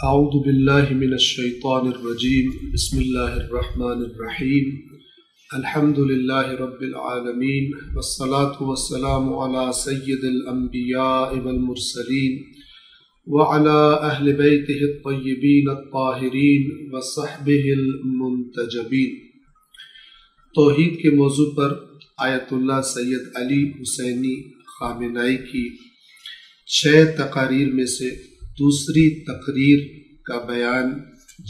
اعوذ باللہ من الشیطان الرجیم بسم اللہ الرحمن الرحیم الحمد للہ رب العالمین والصلاة والسلام علی سید الانبیاء والمرسلین وعلی اہل بیتہ الطیبین الطاہرین وصحبہ المنتجبین۔ توحید کے موضوع پر آیت اللہ سید علی حسینی خامنائی کی 6 تقاریر میں سے دوسری تقریر کا بیان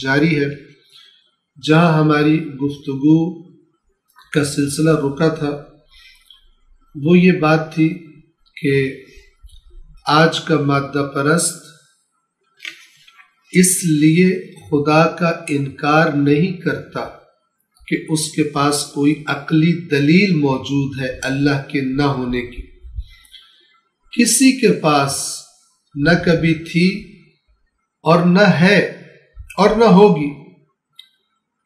جاری ہے، جہاں ہماری گفتگو کا سلسلہ رکا تھا وہ یہ بات تھی کہ آج کا مادہ پرست اس لیے خدا کا انکار نہیں کرتا کہ اس کے پاس کوئی عقلی دلیل موجود ہے اللہ کے نہ ہونے کی۔ کسی کے پاس نہ کبھی تھی اور نہ ہے اور نہ ہوگی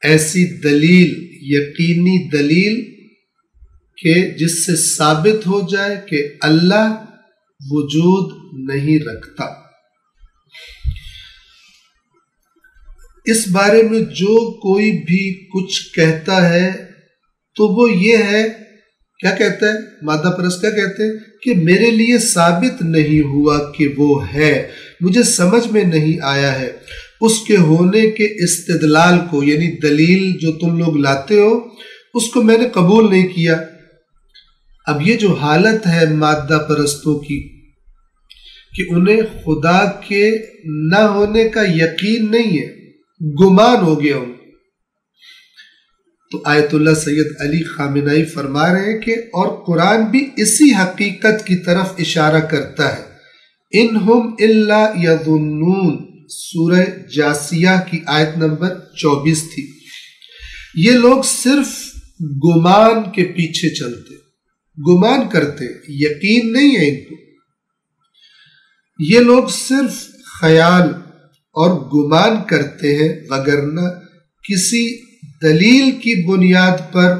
ایسی دلیل، یقینی دلیل کہ جس سے ثابت ہو جائے کہ اللہ وجود نہیں رکھتا۔ اس بارے میں جو کوئی بھی کچھ کہتا ہے تو وہ یہ ہے، کیا کہتا ہے مادہ پرست، کیا کہتے ہیں کہ میرے لیے ثابت نہیں ہوا کہ وہ ہے، مجھے سمجھ میں نہیں آیا ہے اس کے ہونے کے استدلال کو، یعنی دلیل جو تم لوگ لاتے ہو اس کو میں نے قبول نہیں کیا۔ اب یہ جو حالت ہے مادہ پرستوں کی کہ انہیں خدا کے نہ ہونے کا یقین نہیں ہے، گمان ہو گیا ان کو، تو آیت اللہ سید علی خامنائی فرما رہے ہیں کہ اور قرآن بھی اسی حقیقت کی طرف اشارہ کرتا ہے۔ انہم الا یظنون، سورہ جاسیہ کی آیت نمبر 24 تھی۔ یہ لوگ صرف گمان کے پیچھے چلتے، گمان کرتے، یقین نہیں ہے ان کو۔ یہ لوگ صرف خیال اور گمان کرتے ہیں، وگرنہ کسی دلیل کی بنیاد پر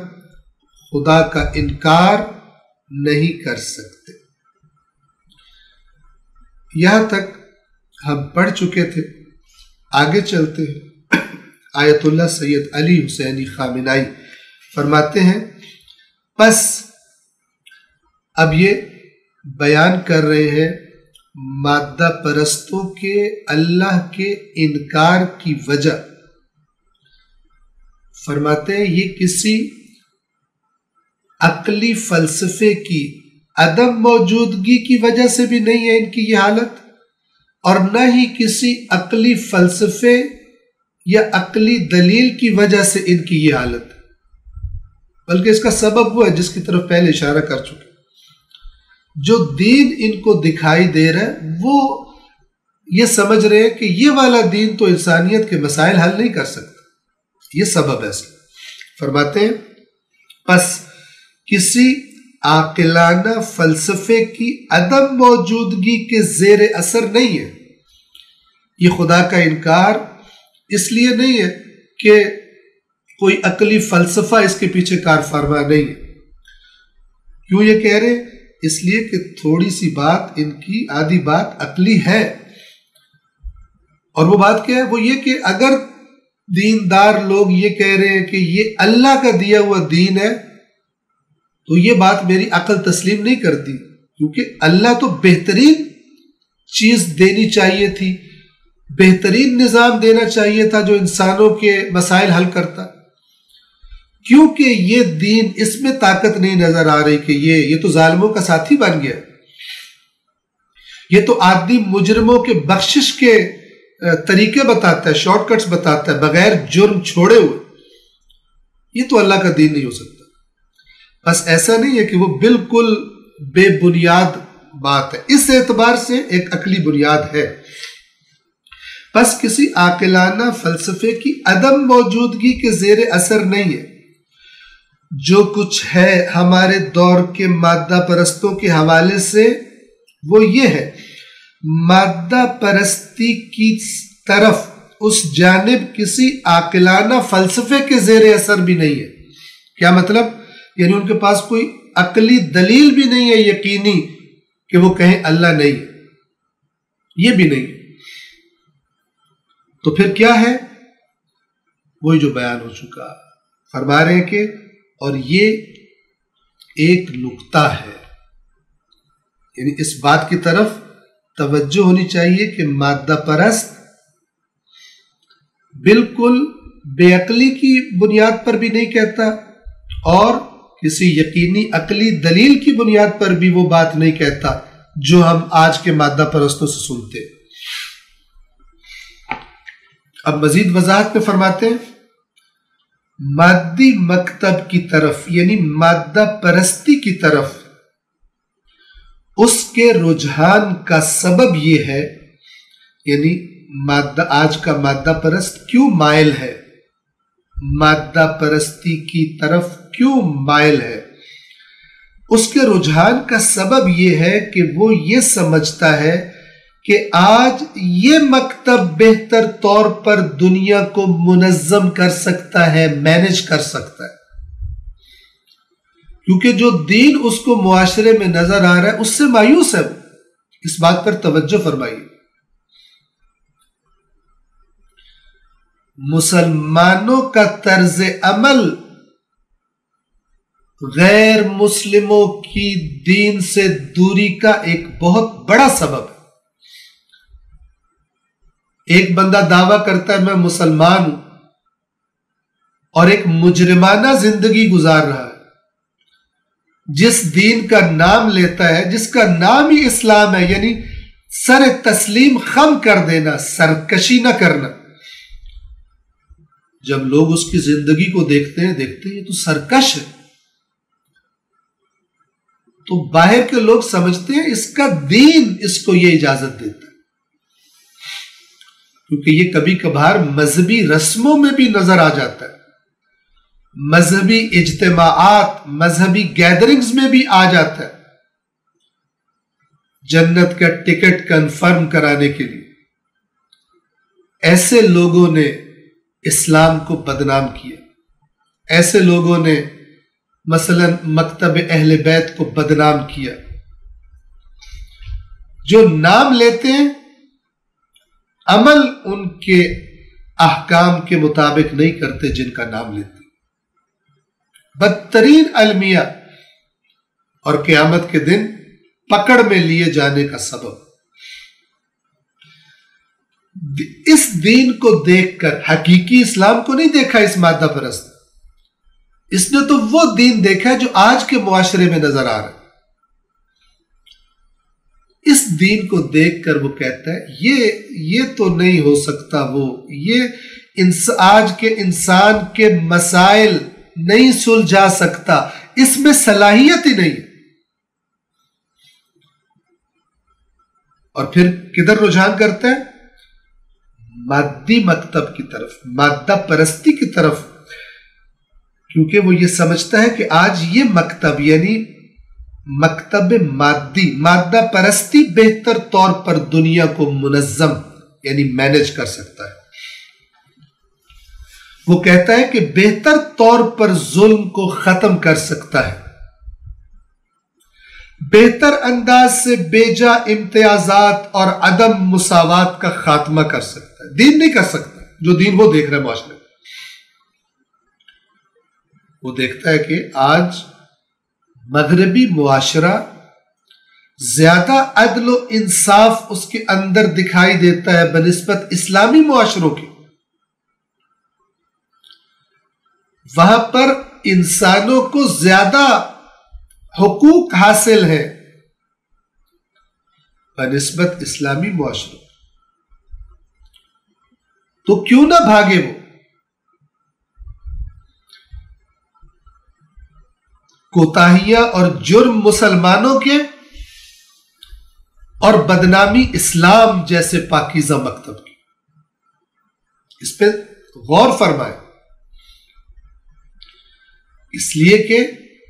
خدا کا انکار نہیں کر سکتے۔ یہاں تک ہم پڑھ چکے تھے، آگے چلتے ہیں۔ آیت اللہ سید علی حسینی خامنائی فرماتے ہیں، پس اب یہ بیان کر رہے ہیں مادہ پرستوں کے اللہ کے انکار کی وجہ۔ فرماتے ہیں یہ کسی عقلی فلسفے کی عدم موجودگی کی وجہ سے بھی نہیں ہے ان کی یہ حالت، اور نہ ہی کسی عقلی فلسفے یا عقلی دلیل کی وجہ سے ان کی یہ حالت، بلکہ اس کا سبب وہ ہے جس کی طرف پہلے اشارہ کر چکے۔ جو دین ان کو دکھائی دے رہا ہے وہ یہ سمجھ رہے ہیں کہ یہ والا دین تو انسانیت کے مسائل حل نہیں کر سکتا، یہ سبب ہے۔ فرماتے ہیں پس کسی عاقلانہ فلسفے کی عدم موجودگی کے زیر اثر نہیں ہے یہ خدا کا انکار، اس لیے نہیں ہے کہ کوئی عقلی فلسفہ اس کے پیچھے کار فرما نہیں ہے۔ کیوں یہ کہہ رہے ہیں؟ اس لیے کہ تھوڑی سی بات ان کی آدھی بات عقلی ہے، اور وہ بات کیا ہے؟ وہ یہ کہ اگر دیندار لوگ یہ کہہ رہے ہیں کہ یہ اللہ کا دیا ہوا دین ہے تو یہ بات میری عقل تسلیم نہیں کرتی، کیونکہ اللہ تو بہترین چیز دینی چاہیے تھی، بہترین نظام دینا چاہیے تھا جو انسانوں کے مسائل حل کرتا، کیونکہ یہ دین اس میں طاقت نہیں نظر آ رہی کہ یہ تو ظالموں کا ساتھی بن گیا، یہ تو عادی مجرموں کے بخشش کے طریقے بتاتا ہے، شارٹ کٹس بتاتا ہے بغیر جرم چھوڑے ہوئے، یہ تو اللہ کا دین نہیں ہو سکتا۔ بس ایسا نہیں ہے کہ وہ بالکل بے بنیاد بات ہے، اس اعتبار سے ایک عقلی بنیاد ہے۔ بس کسی عاقلانہ فلسفے کی عدم موجودگی کے زیر اثر نہیں ہے۔ جو کچھ ہے ہمارے دور کے مادہ پرستوں کے حوالے سے وہ یہ ہے، مادہ پرستی کی طرف اس جانب کسی عاقلانہ فلسفے کے زیر اثر بھی نہیں ہے۔ کیا مطلب؟ یعنی ان کے پاس کوئی عقلی دلیل بھی نہیں ہے یقینی کہ وہ کہیں اللہ نہیں ہے، یہ بھی نہیں۔ تو پھر کیا ہے؟ وہی جو بیان ہو چکا، فرما رہے ہیں کہ اور یہ ایک نقطہ ہے، یعنی اس بات کی طرف توجہ ہونی چاہیے کہ مادہ پرست بالکل بے عقلی کی بنیاد پر بھی نہیں کہتا اور کسی یقینی عقلی دلیل کی بنیاد پر بھی وہ بات نہیں کہتا جو ہم آج کے مادہ پرستوں سے سنتے۔ اب مزید وضاحت میں فرماتے ہیں، مادی مکتب کی طرف یعنی مادہ پرستی کی طرف اس کے رجحان کا سبب یہ ہے، یعنی آج کا مادہ پرست کیوں مائل ہے، مادہ پرستی کی طرف کیوں مائل ہے، اس کے رجحان کا سبب یہ ہے کہ وہ یہ سمجھتا ہے کہ آج یہ مکتب بہتر طور پر دنیا کو منظم کر سکتا ہے، مینج کر سکتا ہے، کیونکہ جو دین اس کو معاشرے میں نظر آ رہا ہے اس سے مایوس ہے۔ اس بات پر توجہ فرمائیے، مسلمانوں کا طرز عمل غیر مسلموں کی دین سے دوری کا ایک بہت بڑا سبب ہے۔ ایک بندہ دعویٰ کرتا ہے میں مسلمان ہوں اور ایک مجرمانہ زندگی گزار رہا ہے، جس دین کا نام لیتا ہے، جس کا نام ہی اسلام ہے، یعنی سر تسلیم خم کر دینا، سرکشی نہ کرنا۔ جب لوگ اس کی زندگی کو دیکھتے ہیں تو سرکش ہے، تو باہر کے لوگ سمجھتے ہیں اس کا دین اس کو یہ اجازت دیتا ہے، کیونکہ یہ کبھی کبھار مذہبی رسموں میں بھی نظر آ جاتا ہے، مذہبی اجتماعات، مذہبی گیدرنگز میں بھی آ جاتا ہے، جنت کا ٹکٹ کنفرم کرانے کے لیے۔ ایسے لوگوں نے اسلام کو بدنام کیا، ایسے لوگوں نے مثلا مکتب اہل بیت کو بدنام کیا، جو نام لیتے ہیں عمل ان کے احکام کے مطابق نہیں کرتے جن کا نام لیتے، بدترین المیہ اور قیامت کے دن پکڑ میں لیے جانے کا سبب۔ اس دین کو دیکھ کر حقیقی اسلام کو نہیں دیکھا اس مادہ پرست، اس نے تو وہ دین دیکھا ہے جو آج کے معاشرے میں نظر آ رہا ہے۔ اس دین کو دیکھ کر وہ کہتا ہے یہ تو نہیں ہو سکتا، یہ آج کے انسان کے مسائل نہیں سلجھا سکتا، اس میں صلاحیت ہی نہیں۔ اور پھر کدھر رجحان کرتا ہے؟ مادی مکتب کی طرف، مادہ پرستی کی طرف، کیونکہ وہ یہ سمجھتا ہے کہ آج یہ مکتب یعنی مکتب مادی، مادہ پرستی بہتر طور پر دنیا کو منظم یعنی مینج کر سکتا ہے۔ وہ کہتا ہے کہ بہتر طور پر ظلم کو ختم کر سکتا ہے، بہتر انداز سے بیجا امتیازات اور عدم مساوات کا خاتمہ کر سکتا ہے۔ دین نہیں کر سکتا جو دین وہ دیکھ رہا ہے معاشرے میں۔ وہ دیکھتا ہے کہ آج مغربی معاشرہ زیادہ عدل و انصاف اس کے اندر دکھائی دیتا ہے بنسبت اسلامی معاشروں کے۔ وہاں پر انسانوں کو زیادہ حقوق حاصل ہیں بنسبت اسلامی معاشروں، تو کیوں نہ بھاگے وہ؟ کوتاہیاں اور جرم مسلمانوں کے اور بدنامی اسلام جیسے پاکیزہ مکتب کی، اس پہ غور فرمائیں، اس لیے کہ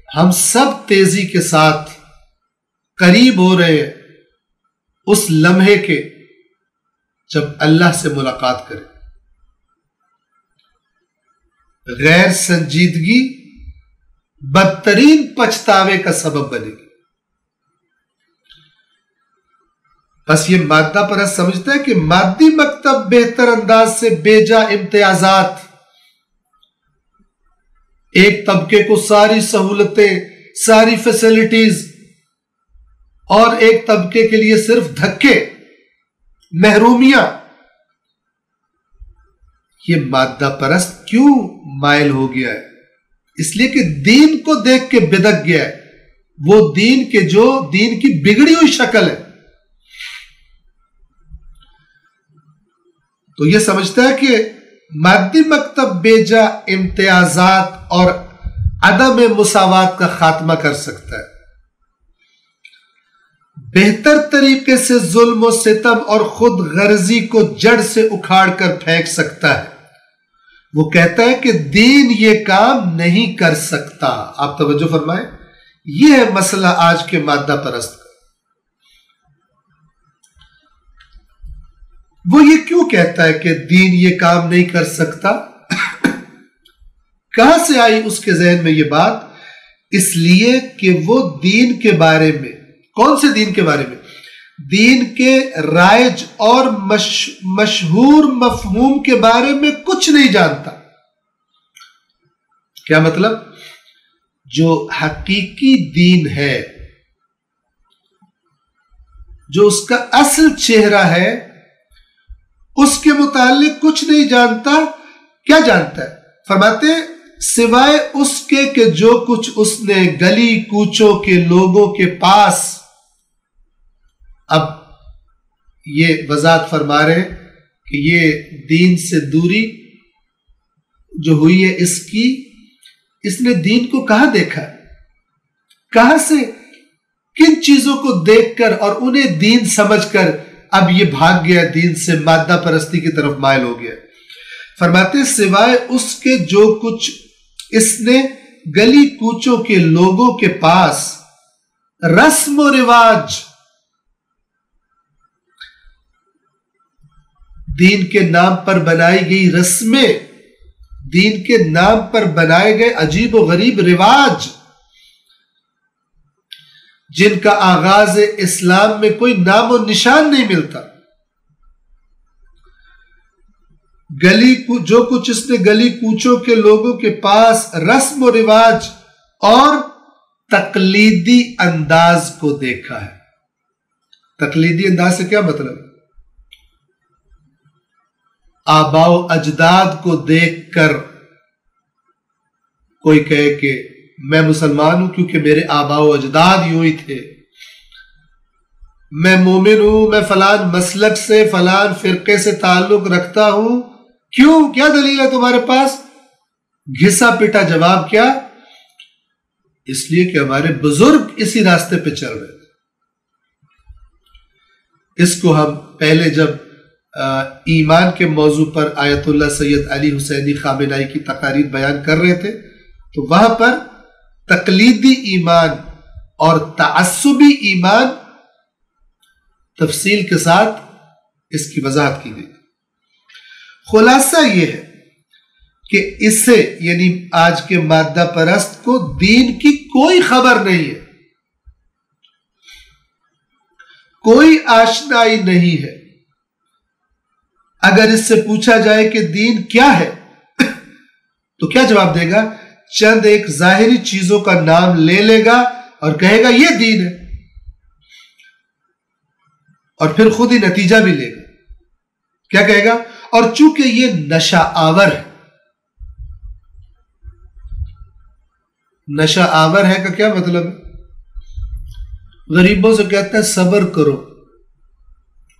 ہم سب تیزی کے ساتھ قریب ہو رہے ہیں اس لمحے کے جب اللہ سے ملاقات کریں۔ غیر سنجیدگی بدترین پچھتاوے کا سبب بنے گی۔ بس یہ مادہ پرست سمجھتا ہے کہ مادی مکتب بہتر انداز سے بیجا امتیازات، ایک طبقے کو ساری سہولتیں، ساری فیسلٹیز، اور ایک طبقے کے لیے صرف دھکے، محرومیاں، یہ مادہ پرست کیوں مائل ہو گیا ہے؟ اس لیے کہ دین کو دیکھ کے بدک گیا ہے، وہ دین کے جو دین کی بگڑی ہوئی شکل ہے، تو یہ سمجھتا ہے کہ مادی مکتب بیجا امتیازات اور عدم مساوات کا خاتمہ کر سکتا ہے، بہتر طریقے سے ظلم و ستم اور خود غرضی کو جڑ سے اکھاڑ کر پھینک سکتا ہے۔ وہ کہتا ہے کہ دین یہ کام نہیں کر سکتا۔ آپ توجہ فرمائیں، یہ ہے مسئلہ آج کے مادہ پرست کا۔ وہ یہ کیوں کہتا ہے کہ دین یہ کام نہیں کر سکتا؟ کہاں سے آئی اس کے ذہن میں یہ بات؟ اس لیے کہ وہ دین کے بارے میں، کون سے دین کے بارے میں؟ دین کے رائج اور مشہور مفہوم کے بارے میں کچھ نہیں جانتا۔ کیا مطلب؟ جو حقیقی دین ہے، جو اس کا اصل چہرہ ہے، اس کے متعلق کچھ نہیں جانتا۔ کیا جانتا ہے؟ فرماتے ہیں سوائے اس کے کہ جو کچھ اس نے گلی کوچوں کے لوگوں کے پاس، اب یہ وضاحت فرما رہے ہیں کہ یہ دین سے دوری جو ہوئی ہے اس نے دین کو کہاں دیکھا، کہاں سے، کن چیزوں کو دیکھ کر اور انہیں دین سمجھ کر اب یہ بھاگ گیا دین سے، مادہ پرستی کی طرف مائل ہو گیا۔ فرماتے سوائے اس کے جو کچھ اس نے گلی کوچوں کے لوگوں کے پاس رسم و رواج، دین کے نام پر بنائی گئی رسمیں، دین کے نام پر بنائے گئے عجیب و غریب رواج، جن کا آغاز اسلام میں کوئی نام و نشان نہیں ملتا، جو کچھ اس نے گلی کوچوں کے لوگوں کے پاس رسم و رواج اور تقلیدی انداز کو دیکھا ہے۔ تقلیدی انداز سے کیا مطلب؟ آباء و اجداد کو دیکھ کر کوئی کہے کہ میں مسلمان ہوں کیونکہ میرے آباء و اجداد یوں ہی تھے، میں مومن ہوں، میں فلان مسلک سے، فلان فرقے سے تعلق رکھتا ہوں۔ کیوں؟ کیا دلیل ہے تمہارے پاس؟ گھسا پٹا جواب کیا؟ اس لیے کہ ہمارے بزرگ اسی راستے پہ چل رہے تھے۔ اس کو ہم پہلے جب ایمان کے موضوع پر آیت اللہ سید علی حسینی خامنائی کی تقاریر بیان کر رہے تھے تو وہاں پر تقلیدی ایمان اور تعصبی ایمان تفصیل کے ساتھ اس کی وضاحت کی گئی۔ خلاصہ یہ ہے کہ اسے یعنی آج کے مادہ پرست کو دین کی کوئی خبر نہیں ہے، کوئی آشنائی نہیں ہے۔ اگر اس سے پوچھا جائے کہ دین کیا ہے تو کیا جواب دے گا؟ چند ایک ظاہری چیزوں کا نام لے لے گا اور کہے گا یہ دین ہے، اور پھر خود ہی نتیجہ بھی لے گا۔ کیا کہے گا؟ اور چونکہ یہ نشہ آور ہے، نشہ آور ہے کا کیا مطلب ہے؟ غریبوں سے کہتا ہے صبر کرو،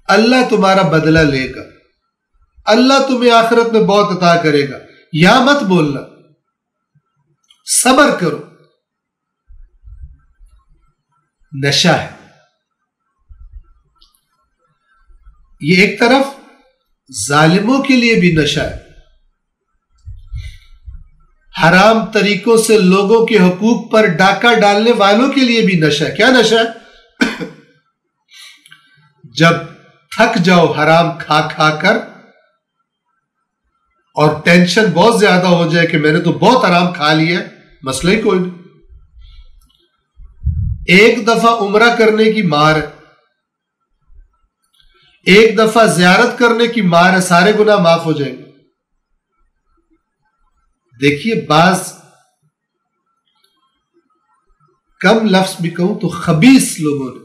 اللہ تمہارا بدلہ لے گا، اللہ تمہیں آخرت میں بہت عطا کرے گا، یا مت بولنا، صبر کرو۔ نشہ ہے یہ، ایک طرف ظالموں کے لیے بھی نشہ ہے، حرام طریقوں سے لوگوں کے حقوق پر ڈاکہ ڈالنے والوں کے لیے بھی نشہ ہے۔ کیا نشہ ہے؟ جب تھک جاؤ حرام کھا کھا کر اور ٹینشن بہت زیادہ ہو جائے کہ میں نے تو بہت حرام کھا لیا، مسئلہ ہی کوئی نہیں، ایک دفعہ عمرہ کرنے کی مار ہے، ایک دفعہ زیارت کرنے کی مار ہے، سارے گناہ معاف ہو جائیں گے۔ دیکھیے بعض کم لفظ بھی کہوں تو خبیث لوگوں نے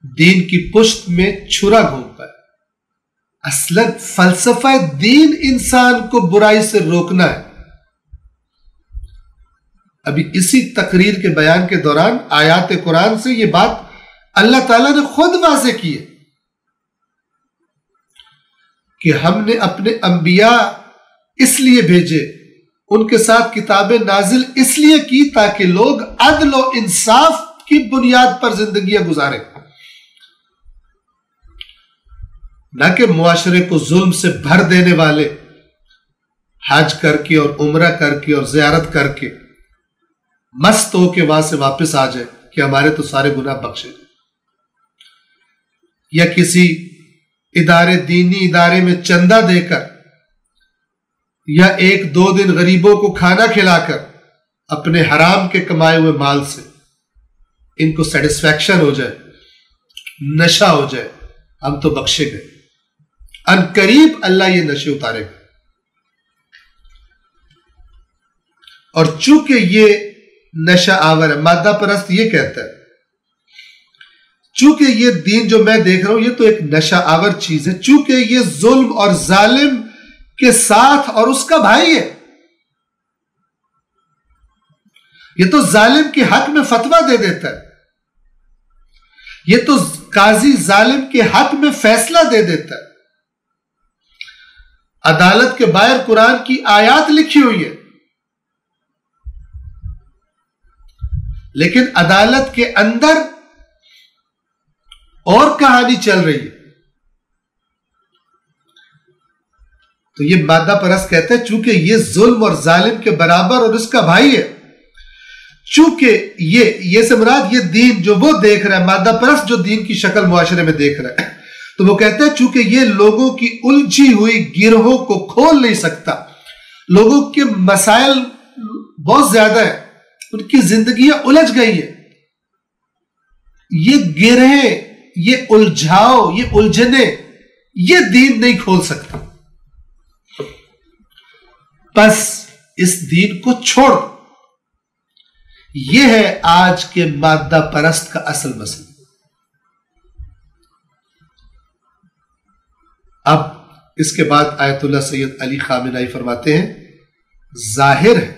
دین کی پشت میں چھرا گھونپا ہے۔ اصلاً فلسفہ دین انسان کو برائی سے روکنا ہے۔ ابھی اسی تقریر کے بیان کے دوران آیات قرآن سے یہ بات اللہ تعالیٰ نے خود واضح کی ہے کہ ہم نے اپنے انبیاء اس لیے بھیجے، ان کے ساتھ کتابیں نازل اس لیے کی تاکہ لوگ عدل و انصاف کی بنیاد پر زندگیاں گزاریں، نہ کہ معاشرے کو ظلم سے بھر دینے والے حج کر کے اور عمرہ کر کے اور زیارت کر کے مست ہو کے وہاں سے واپس آ جائے کہ ہمارے تو سارے گناہ بخشے، یا کسی دینی ادارے میں چندہ دے کر یا ایک دو دن غریبوں کو کھانا کھلا کر اپنے حرام کے کمائے ہوئے مال سے ان کو سیٹسفیکشن ہو جائے، نشہ ہو جائے، ہم تو بخشے گئے۔ ان قریب اللہ یہ نشے اتارے گا۔ اور چونکہ یہ نشہ آور ہے، مادہ پرست یہ کہتا ہے چونکہ یہ دین جو میں دیکھ رہا ہوں یہ تو ایک نشہ آور چیز ہے، چونکہ یہ ظلم اور ظالم کے ساتھ اور اس کا بھائی ہے، یہ تو ظالم کے حق میں فتویٰ دے دیتا ہے، یہ تو قاضی ظالم کے حق میں فیصلہ دے دیتا ہے۔ عدالت کے باہر قرآن کی آیات لکھی ہوئی ہے، لیکن عدالت کے اندر اور کہانی چل رہی ہے۔ تو یہ مادہ پرست کہتے ہیں چونکہ یہ ظلم اور ظالم کے برابر اور اس کا بھائی ہے، چونکہ یہ سے مراد یہ دین جو وہ دیکھ رہا ہے، مادہ پرست جو دین کی شکل معاشرے میں دیکھ رہا ہے، تو وہ کہتے ہیں چونکہ یہ لوگوں کی الجھی ہوئی گروہوں کو کھول نہیں سکتا، لوگوں کے مسائل بہت زیادہ ہیں، ان کی زندگیاں الجھ گئی ہیں، یہ گرہیں، یہ الجھاؤ، یہ الجھنے یہ دین نہیں کھول سکتا، بس اس دین کو چھوڑ۔ یہ ہے آج کے مادہ پرست کا اصل مسئلہ۔ اب اس کے بعد آیت اللہ سید علی خامنہئی فرماتے ہیں ظاہر ہے،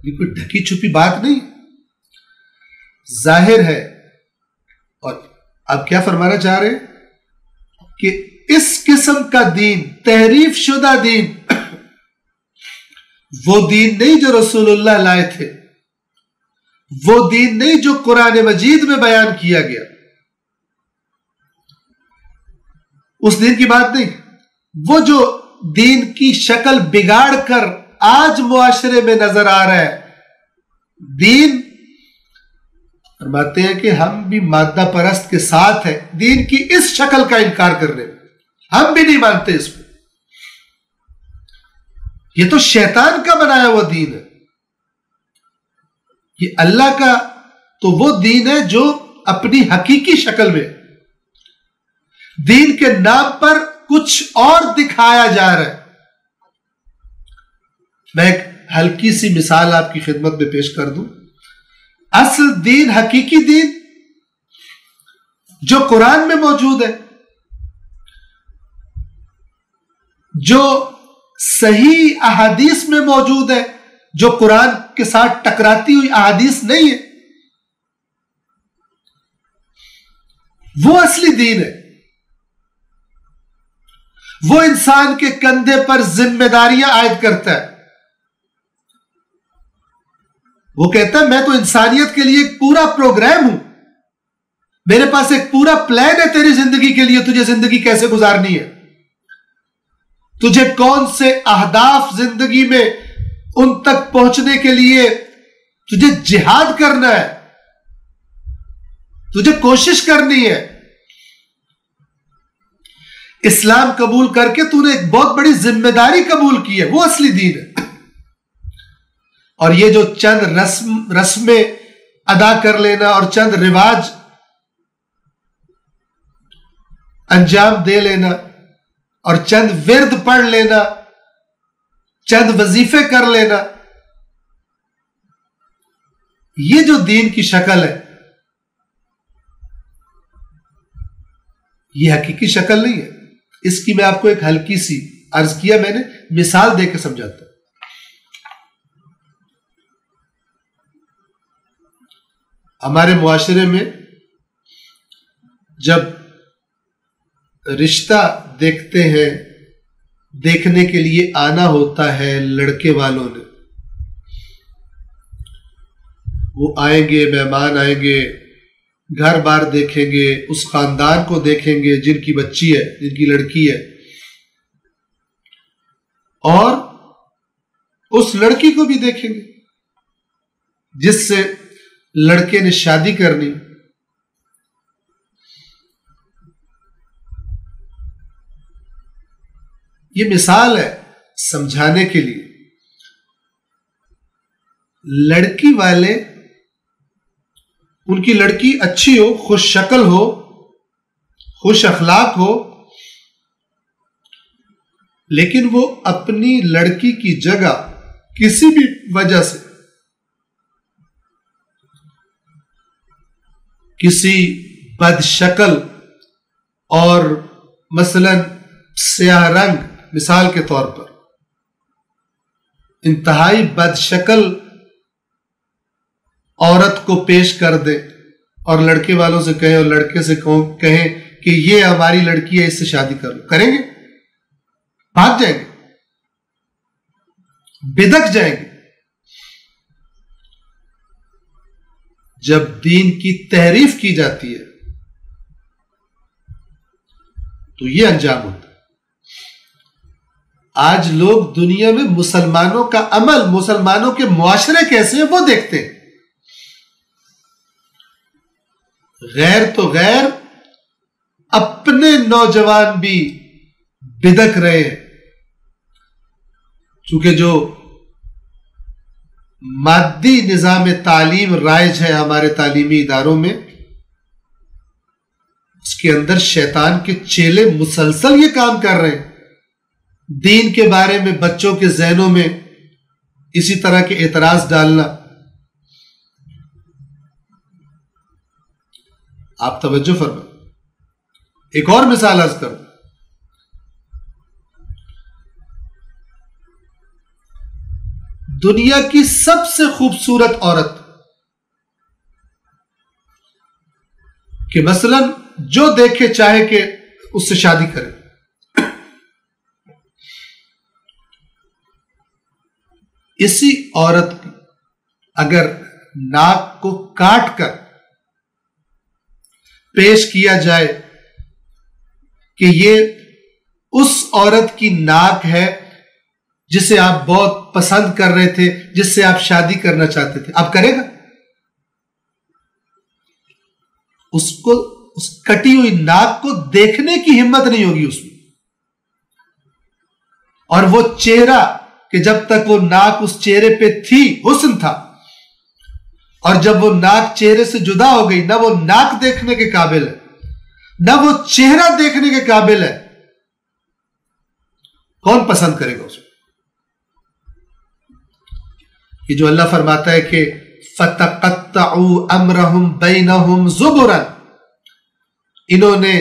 یہ کوئی ڈھکی چھپی بات نہیں، ظاہر ہے۔ اور اب کیا فرمانا چاہ رہے ہیں کہ اس قسم کا دین، تحریف شدہ دین، وہ دین نہیں جو رسول اللہ لائے تھے، وہ دین نہیں جو قرآن مجید میں بیان کیا گیا، اس دین کی بات نہیں، وہ جو دین کی شکل بگاڑ کر آج معاشرے میں نظر آ رہا ہے دین۔ فرماتے ہیں کہ ہم بھی مادہ پرست کے ساتھ ہیں دین کی اس شکل کا انکار کرنے میں، ہم بھی نہیں مانتے اس پہ، یہ تو شیطان کا بنایا ہوا دین ہے، یہ اللہ کا تو وہ دین ہے جو اپنی حقیقی شکل میں دین کے نام پر کچھ اور دکھایا جا رہا ہے۔ میں ایک ہلکی سی مثال آپ کی خدمت میں پیش کر دوں۔ اصل دین، حقیقی دین جو قرآن میں موجود ہے، جو صحیح احادیث میں موجود ہے، جو قرآن کے ساتھ ٹکراتی ہوئی احادیث نہیں ہے، وہ اصلی دین ہے۔ وہ انسان کے کندھے پر ذمہ داریاں عائد کرتا ہے، وہ کہتا ہے میں تو انسانیت کے لیے ایک پورا پروگرام ہوں، میرے پاس ایک پورا پلان ہے تیری زندگی کے لیے، تجھے زندگی کیسے گزارنی ہے، تجھے کون سے اہداف زندگی میں ان تک پہنچنے کے لیے تجھے جہاد کرنا ہے، تجھے کوشش کرنی ہے۔ اسلام قبول کر کے تو نے ایک بہت بڑی ذمہ داری قبول کی ہے، وہ اصلی دین ہے۔ اور یہ جو چند رسمیں ادا کر لینا اور چند رواج انجام دے لینا اور چند ورد پڑھ لینا، چند وظیفے کر لینا، یہ جو دین کی شکل ہے یہ حقیقی شکل نہیں ہے۔ اس کی میں آپ کو ایک ہلکی سی عرض کیا میں نے، مثال دے کے سمجھاتا ہوں۔ ہمارے معاشرے میں جب رشتہ دیکھتے ہیں، دیکھنے کے لیے آنا ہوتا ہے لڑکے والوں نے، وہ آئیں گے، مہمان آئیں گے، گھر بار دیکھیں گے، اس خاندان کو دیکھیں گے جن کی بچی ہے، جن کی لڑکی ہے، اور اس لڑکی کو بھی دیکھیں گے جس سے لڑکے نے شادی کرنی۔ یہ مثال ہے سمجھانے کے لیے۔ لڑکی والے، ان کی لڑکی اچھی ہو، خوش شکل ہو، خوش اخلاق ہو، لیکن وہ اپنی لڑکی کی جگہ کسی بھی وجہ سے کسی بد شکل اور مثلا سیاہ رنگ، مثال کے طور پر انتہائی بد شکل عورت کو پیش کر دے اور لڑکے والوں سے کہیں اور لڑکے سے کہیں کہ یہ ہماری لڑکی ہے، اس سے شادی کر لو، کریں گے؟ بھاگ جائیں گے، بدک جائیں گے۔ جب دین کی تحریف کی جاتی ہے تو یہ انجام ہوتا ہے۔ آج لوگ دنیا میں مسلمانوں کا عمل، مسلمانوں کے معاشرے کیسے ہیں وہ دیکھتے ہیں۔ غیر تو غیر، اپنے نوجوان بھی بدک رہے ہیں، چونکہ جو مادی نظام تعلیم رائج ہے ہمارے تعلیمی اداروں میں، اس کے اندر شیطان کے چیلے مسلسل یہ کام کر رہے ہیں، دین کے بارے میں بچوں کے ذہنوں میں اسی طرح کے اعتراض ڈالنا۔ آپ توجہ فرمائیں، ایک اور مثال عرض کروں۔ دنیا کی سب سے خوبصورت عورت کہ مثلا جو دیکھے چاہے کہ اس سے شادی کرے، اسی عورت اگر ناک کو کاٹ کر پیش کیا جائے کہ یہ اس عورت کی ناک ہے جسے آپ بہت پسند کر رہے تھے، جس سے آپ شادی کرنا چاہتے تھے، آپ کرے گا؟ اس کٹی ہوئی ناک کو دیکھنے کی ہمت نہیں ہوگی اس میں، اور وہ چہرہ کہ جب تک وہ ناک اس چہرے پہ تھی حسن تھا، اور جب وہ ناک چہرے سے جدا ہو گئی، نہ وہ ناک دیکھنے کے قابل ہے، نہ وہ چہرہ دیکھنے کے قابل ہے، کون پسند کرے گا اس کو؟ یہ جو اللہ فرماتا ہے کہ فَتَقَطَّعُوا أَمْرَهُمْ بَيْنَهُمْ زُبُرًا، انہوں نے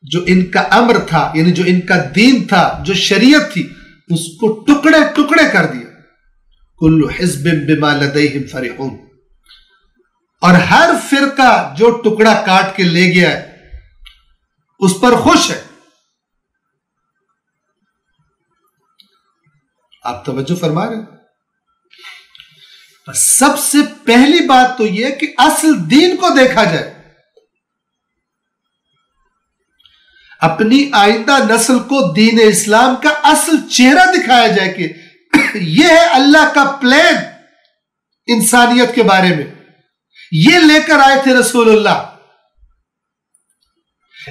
جو ان کا امر تھا، یعنی جو ان کا دین تھا، جو شریعت تھی، اس کو ٹکڑے ٹکڑے کر دیا۔ كُلُّ حِزْبٍ بِمَا لَدَيْهِمْ فَرِحُونَ، اور ہر فرقہ جو ٹکڑا کاٹ کے لے گیا ہے اس پر خوش ہے۔ آپ توجہ فرما رہے ہیں؟ سب سے پہلی بات تو یہ کہ اصل دین کو دیکھا جائے، اپنی آئندہ نسل کو دین اسلام کا اصل چہرہ دکھایا جائے کہ یہ ہے اللہ کا پلان انسانیت کے بارے میں، یہ لے کر آئے تھے رسول اللہ،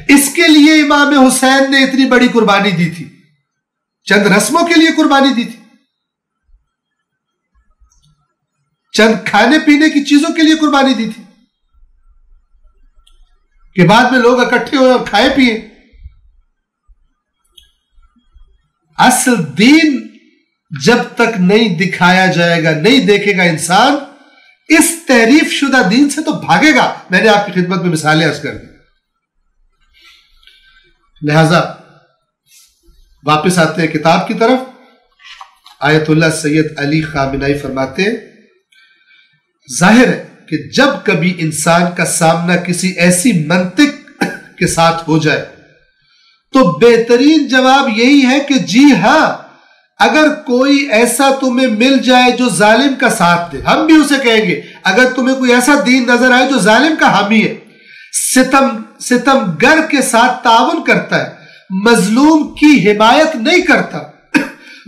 اس کے لیے امام حسین نے اتنی بڑی قربانی دی تھی، چند رسموں کے لیے قربانی دی تھی، چند کھانے پینے کی چیزوں کے لیے قربانی دی تھی کہ بعد میں لوگ اکٹھے ہوئے اور کھائے پیے۔ اصل دین جب تک نہیں دکھایا جائے گا، نہیں دیکھے گا انسان اس تحریف شدہ دین سے، تو بھاگے گا۔ میں نے آپ کی خدمت میں مثالیں عرض کر دی۔ لہذا واپس آتے ہیں کتاب کی طرف۔ آیت اللہ سید علی خامنائی فرماتے ہیں ظاہر ہے کہ جب کبھی انسان کا سامنا کسی ایسی منطق کے ساتھ ہو جائے تو بہترین جواب یہی ہے کہ جی ہاں، اگر کوئی ایسا تمہیں مل جائے جو ظالم کا ساتھ دے، ہم بھی اسے کہیں گے اگر تمہیں کوئی ایسا دین نظر آئے جو ظالم کا حامی ہے، ستم گر کے ساتھ تعاون کرتا ہے، مظلوم کی حمایت نہیں کرتا،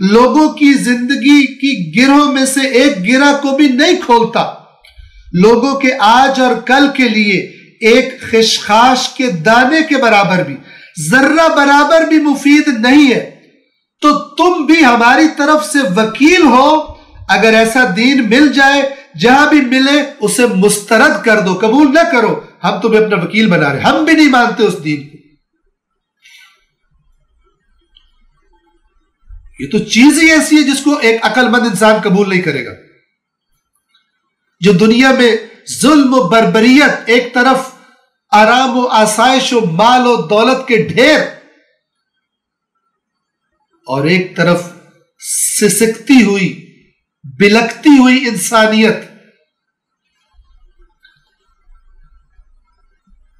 لوگوں کی زندگی کی گرہوں میں سے ایک گرہ کو بھی نہیں کھولتا، لوگوں کے آج اور کل کے لیے ایک خشخاش کے دانے کے برابر بھی، ذرہ برابر بھی مفید نہیں ہے، تو تم بھی ہماری طرف سے وکیل ہو۔ اگر ایسا دین مل جائے، جہاں بھی ملے اسے مسترد کر دو، قبول نہ کرو، ہم تمہیں اپنا وکیل بنا رہے، ہم بھی نہیں مانتے اس دین کو۔ یہ تو چیز ہی ایسی ہے جس کو ایک عقل مند انسان قبول نہیں کرے گا۔ جو دنیا میں ظلم و بربریت، ایک طرف آرام و آسائش و مال و دولت کے ڈھیر، اور ایک طرف سسکتی ہوئی بلکتی ہوئی انسانیت،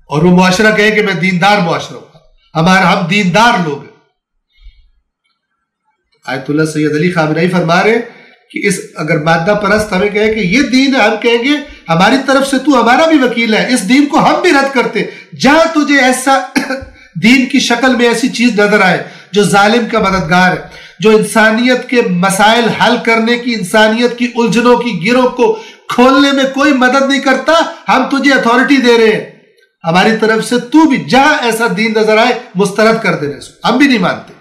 اور وہ معاشرہ کہے کہ میں دیندار معاشرہ ہوں، ہم دیندار لوگ ہیں۔ آیت اللہ سید علی خامنائی فرما رہے کہ اگر مادہ پرست ہمیں کہے کہ یہ دین ہے، ہم کہیں گے ہماری طرف سے تو ہمارا بھی وکیل ہے، اس دین کو ہم بھی رد کرتے۔ جہاں تجھے ایسا دین کی شکل میں ایسی چیز نظر آئے جو ظالم کا مددگار ہے، جو انسانیت کے مسائل حل کرنے کی، انسانیت کی الجھنوں کی گروں کو کھولنے میں کوئی مدد نہیں کرتا، ہم تجھے اتھارٹی دے رہے ہیں، ہماری طرف سے تو بھی جہاں ایسا دین نظر آئے مسترد کر دینے سے، ہم بھی نہیں مانتے۔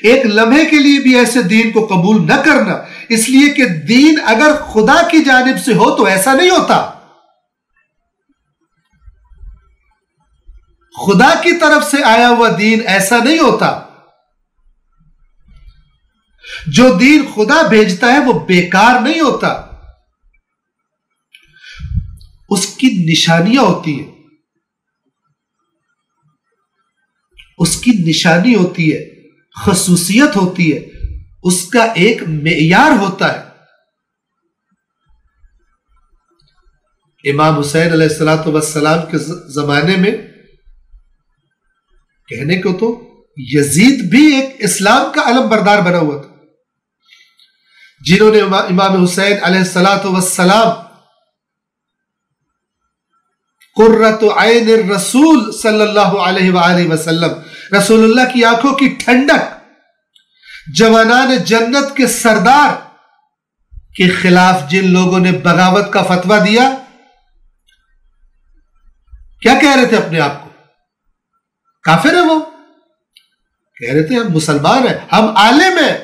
ایک لمحے کے لیے بھی ایسے دین کو قبول نہ کرنا، اس لیے کہ دین اگر خدا کی جانب سے ہو تو ایسا نہیں ہوتا، خدا کی طرف سے آیا ہوا دین ایسا نہیں ہوتا۔ جو دین خدا بھیجتا ہے وہ بیکار نہیں ہوتا، اس کی نشانیاں ہوتی ہیں، اس کی نشانی ہوتی ہے، خصوصیت ہوتی ہے، اس کا ایک معیار ہوتا ہے۔ امام حسین علیہ السلام کے زمانے میں کہنے کو تو یزید بھی ایک اسلام کا علم بردار بنا ہوا تھا، جنہوں نے امام حسین علیہ السلام قرۃ عین الرسول صلی اللہ علیہ وآلہ وسلم، رسول اللہ کی آنکھوں کی ٹھنڈک، جوانان جنت کے سردار کے خلاف جن لوگوں نے بغاوت کا فتویٰ دیا، کیا کہہ رہے تھے اپنے آپ کو؟ کافر ہیں وہ؟ کہہ رہے تھے ہم مسلمان ہیں، ہم عالم ہیں،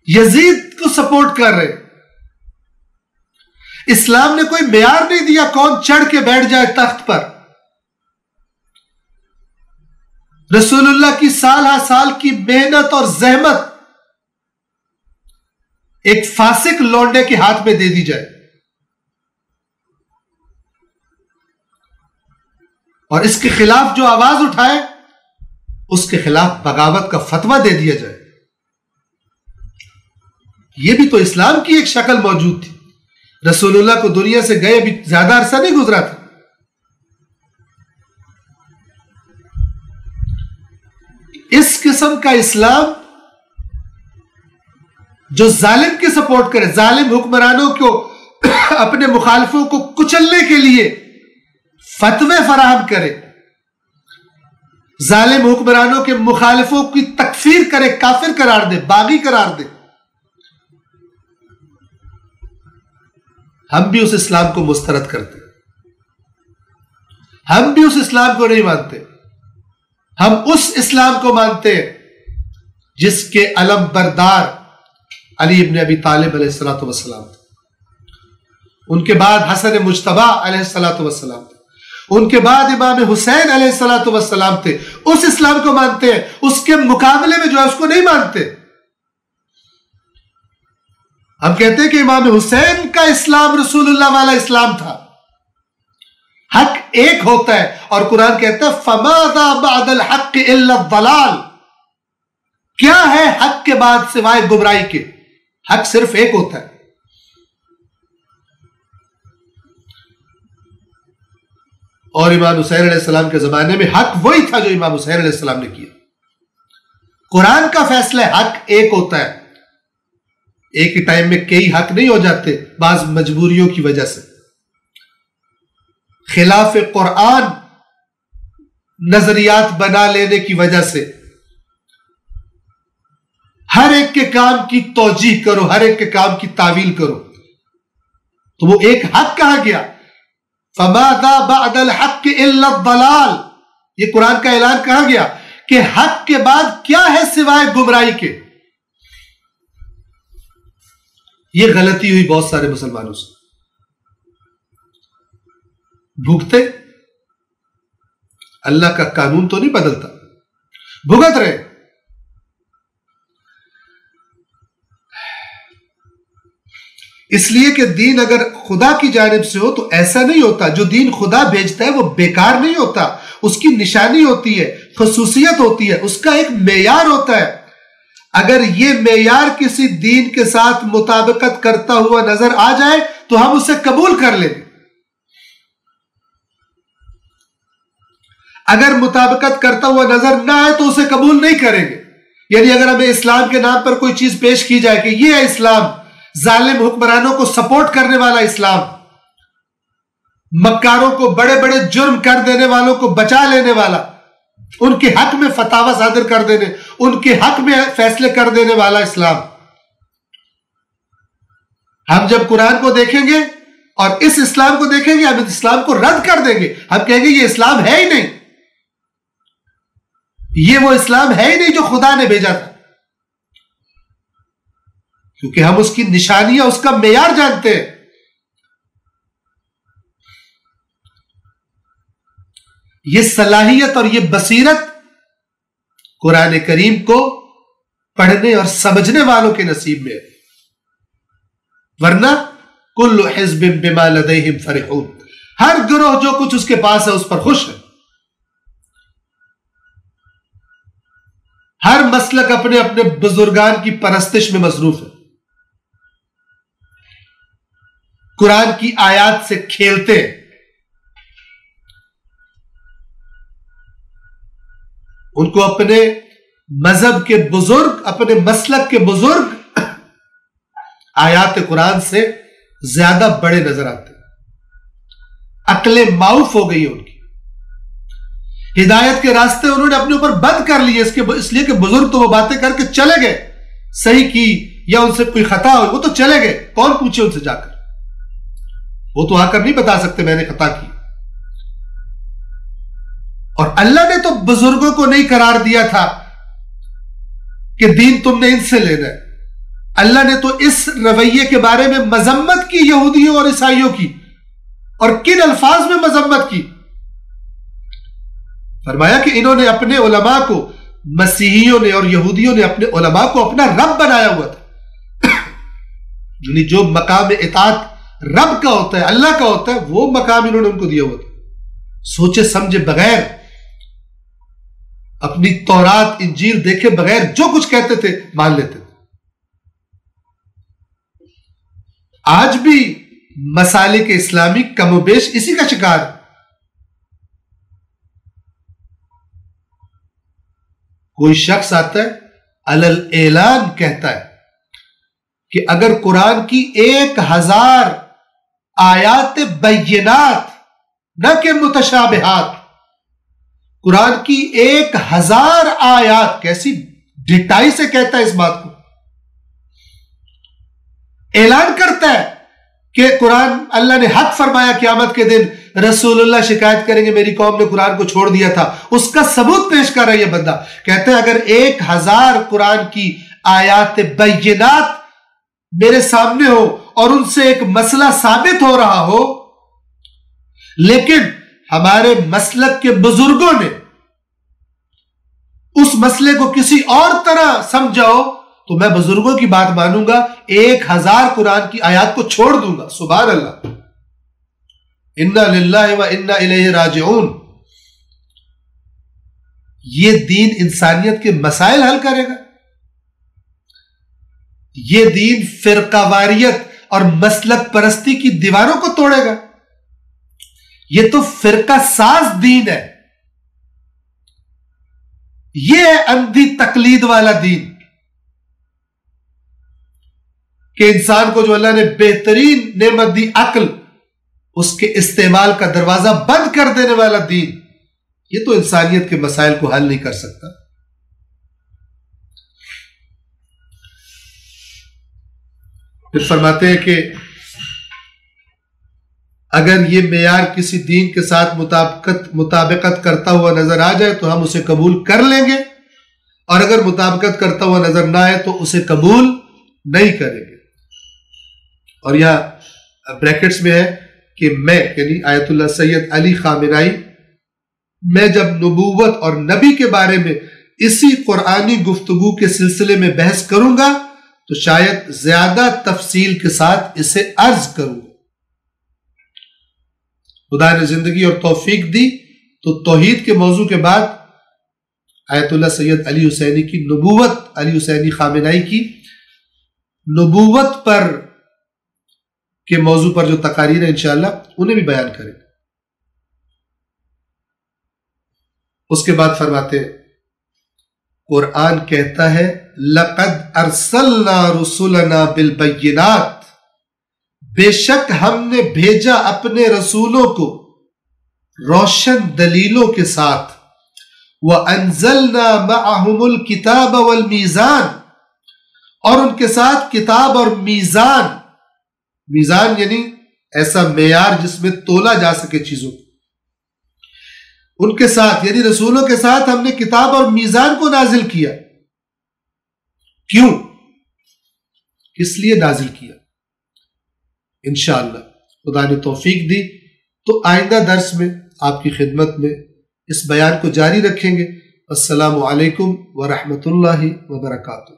یزید کو سپورٹ کر رہے۔ اسلام نے کوئی معیار نہیں دیا کون چڑھ کے بیٹھ جائے تخت پر۔ رسول اللہ کی سال ہر سال کی محنت اور زحمت ایک فاسق لونڈے کے ہاتھ میں دے دی جائے، اور اس کے خلاف جو آواز اٹھائے اس کے خلاف بغاوت کا فتویٰ دے دیا جائے۔ یہ بھی تو اسلام کی ایک شکل موجود تھی۔ رسول اللہ کو دنیا سے گئے ابھی زیادہ عرصہ نہیں گزرا تھا، اس قسم کا اسلام جو ظالم کی سپورٹ کرے، ظالم حکمرانوں کو اپنے مخالفوں کو کچلنے کے لیے فتوے فراہم کرے، ظالم حکمرانوں کے مخالفوں کی تکفیر کرے، کافر قرار دے، باغی قرار دے، ہم بھی اس اسلام کو مسترد کرتے، ہم بھی اس اسلام کو نہیں مانتے، ہم اس اسلام کو مانتے جس کے علم بردار علی ابن ابی طالب علیہ السلام، ان کے بعد حسن مجتبی علیہ السلام، ان کے بعد امام حسین علیہ الصلوۃ والسلام تھے، اس اسلام کو مانتے ہیں، اس کے مقابلے میں جو ہے اس کو نہیں مانتے۔ ہم کہتے ہیں کہ امام حسین کا اسلام رسول اللہ والا اسلام تھا، حق ایک ہوتا ہے، اور قرآن کہتا ہے فَمَاذَا بَعْدَ الْحَقِّ إِلَّا الضَّلَالِ، کیا ہے حق کے بعد سوائے گمراہی کے؟ حق صرف ایک ہوتا ہے۔ اور امام حسین علیہ السلام کے زمانے میں حق وہی تھا جو امام حسین علیہ السلام نے کیا۔ قرآن کا فیصلہ حق ایک ہوتا ہے، ایک ہی ٹائم میں کئی حق نہیں ہو جاتے، بعض مجبوریوں کی وجہ سے، خلاف قرآن نظریات بنا لینے کی وجہ سے۔ ہر ایک کے کام کی توجیہ کرو، ہر ایک کے کام کی تعویل کرو، تو وہ ایک حق کہا گیا۔ فَمَاذَا بَعْدَ الْحَقِّ إِلَّا الضَّلَالِ، یہ قرآن کا اعلان کہا گیا کہ حق کے بعد کیا ہے سوائے گمراہی کے۔ یہ غلطی ہوئی بہت سارے مسلمانوں سے، بھوگتے، اللہ کا قانون تو نہیں بدلتا، بھگت رہے۔ اس لیے کہ دین اگر خدا کی جانب سے ہو تو ایسا نہیں ہوتا، جو دین خدا بھیجتا ہے وہ بیکار نہیں ہوتا، اس کی نشانی ہوتی ہے، خصوصیت ہوتی ہے، اس کا ایک معیار ہوتا ہے۔ اگر یہ معیار کسی دین کے ساتھ مطابقت کرتا ہوا نظر آ جائے تو ہم اسے قبول کر لیں گے، اگر مطابقت کرتا ہوا نظر نہ آئے تو اسے قبول نہیں کریں گے۔ یعنی اگر ہمیں اسلام کے نام پر کوئی چیز پیش کی جائے کہ یہ ہے اسلام، ظالم حکمرانوں کو سپورٹ کرنے والا اسلام، مکاروں کو بڑے بڑے جرم کر دینے والوں کو بچا لینے والا، ان کے حق میں فتاوی صادر کر دینے، ان کے حق میں فیصلے کر دینے والا اسلام، ہم جب قرآن کو دیکھیں گے اور اس اسلام کو دیکھیں گے، ہم اس اسلام کو رد کر دیں گے، ہم کہیں گے یہ اسلام ہے ہی نہیں، یہ وہ اسلام ہے ہی نہیں جو خدا نے بھیجا تھا، کیونکہ ہم اس کی نشانیاں، اس کا معیار جانتے ہیں۔ یہ صلاحیت اور یہ بصیرت قرآن کریم کو پڑھنے اور سمجھنے والوں کے نصیب میں ہے، ورنہ کل حزب بما لدیہم فرحون، ہر گروہ جو کچھ اس کے پاس ہے اس پر خوش ہے، ہر مسلک اپنے اپنے بزرگان کی پرستش میں مصروف ہے، قرآن کی آیات سے کھیلتے ہیں، ان کو اپنے مذہب کے بزرگ، اپنے مسلک کے بزرگ آیات قرآن سے زیادہ بڑے نظر آتے ہیں، عقلیں معاف ہو گئی ان کی، ہدایت کے راستے انہوں نے اپنے اوپر بند کر لیے، اس لیے کہ بزرگ تو وہ باتیں کر کے چلے گئے، صحیح کی یا ان سے کوئی خطا ہو وہ تو چلے گئے، کون پوچھے ان سے جا کر، وہ تو آ کر نہیں بتا سکتے میں نے خطا کی۔ اور اللہ نے تو بزرگوں کو نہیں قرار دیا تھا کہ دین تم نے ان سے لینا ہے، اللہ نے تو اس رویے کے بارے میں مذمت کی یہودیوں اور عیسائیوں کی، اور کن الفاظ میں مذمت کی؟ فرمایا کہ انہوں نے اپنے علماء کو، مسیحیوں نے اور یہودیوں نے اپنے علماء کو اپنا رب بنایا ہوا تھا، یعنی جو مقام اطاعت رب کا ہوتا ہے، اللہ کا ہوتا ہے، وہ مقام انہوں نے ان کو دیا ہوا تھا، سوچے سمجھے بغیر، اپنی تورات انجیل دیکھے بغیر جو کچھ کہتے تھے مان لیتے تھے۔ آج بھی مسالک اسلامی کم و بیش اسی کا شکار ہے۔ کوئی شخص آتا ہے علل اعلان کہتا ہے کہ اگر قرآن کی 1000 آیات بینات، نہ کہ متشابہات، قرآن کی 1000 آیات، کیسی ڈٹائی سے کہتا ہے اس بات کو، اعلان کرتا ہے کہ قرآن اللہ نے حق فرمایا، قیامت کے دن رسول اللہ شکایت کریں گے میری قوم نے قرآن کو چھوڑ دیا تھا، اس کا ثبوت پیش کر رہا ہے یہ بندہ، کہتا ہے اگر 1000 قرآن کی آیات بینات میرے سامنے ہو اور ان سے ایک مسئلہ ثابت ہو رہا ہو، لیکن ہمارے مسلک کے بزرگوں نے اس مسئلے کو کسی اور طرح سمجھاؤ تو میں بزرگوں کی بات مانوں گا، 1000 قرآن کی آیات کو چھوڑ دوں گا۔ سبحان اللہ، انا للہ و انا الیہ راجعون۔ یہ دین انسانیت کے مسائل حل کرے گا، یہ دین فرقہ واریت اور مسلک پرستی کی دیواروں کو توڑے گا۔ یہ تو فرقہ ساز دین ہے، یہ ہے اندھی تقلید والا دین کہ انسان کو جو اللہ نے بہترین نعمت دی عقل، اس کے استعمال کا دروازہ بند کر دینے والا دین، یہ تو انسانیت کے مسائل کو حل نہیں کر سکتا۔ پھر فرماتے ہیں کہ اگر یہ معیار کسی دین کے ساتھ مطابقت کرتا ہوا نظر آ جائے تو ہم اسے قبول کر لیں گے، اور اگر مطابقت کرتا ہوا نظر نہ آئے تو اسے قبول نہیں کریں گے۔ اور یہاں بریکٹس میں ہے کہ میں یعنی آیت اللہ سید علی خامنائی، میں جب نبوت اور نبی کے بارے میں اسی قرآنی گفتگو کے سلسلے میں بحث کروں گا تو شاید زیادہ تفصیل کے ساتھ اسے عرض کروں گا۔ خدا نے زندگی اور توفیق دی تو توحید کے موضوع کے بعد آیت اللہ سید علی حسینی کی نبوت، علی حسینی خامنائی کی نبوت پر کے موضوع پر جو تقاریر ہیں انشاءاللہ انہیں بھی بیان کریں گے۔ اس کے بعد فرماتے قرآن کہتا ہے لَقَدْ أَرْسَلْنَا رُسُلَنَا بِالْبَيِّنَاتِ، بے شک ہم نے بھیجا اپنے رسولوں کو روشن دلیلوں کے ساتھ، وَأَنزَلْنَا مَعَهُمُ الْكِتَابَ وَالْمِيزَانَ، اور ان کے ساتھ کتاب اور میزان، میزان یعنی ایسا معیار جس میں تولا جا سکے چیزوں کو، ان کے ساتھ یعنی رسولوں کے ساتھ ہم نے کتاب اور میزان کو نازل کیا۔ کیوں؟ کس لیے نازل کیا؟ انشاءاللہ خدا نے توفیق دی تو آئندہ درس میں آپ کی خدمت میں اس بیان کو جاری رکھیں گے۔ السلام علیکم ورحمۃ اللہ وبرکاتہ۔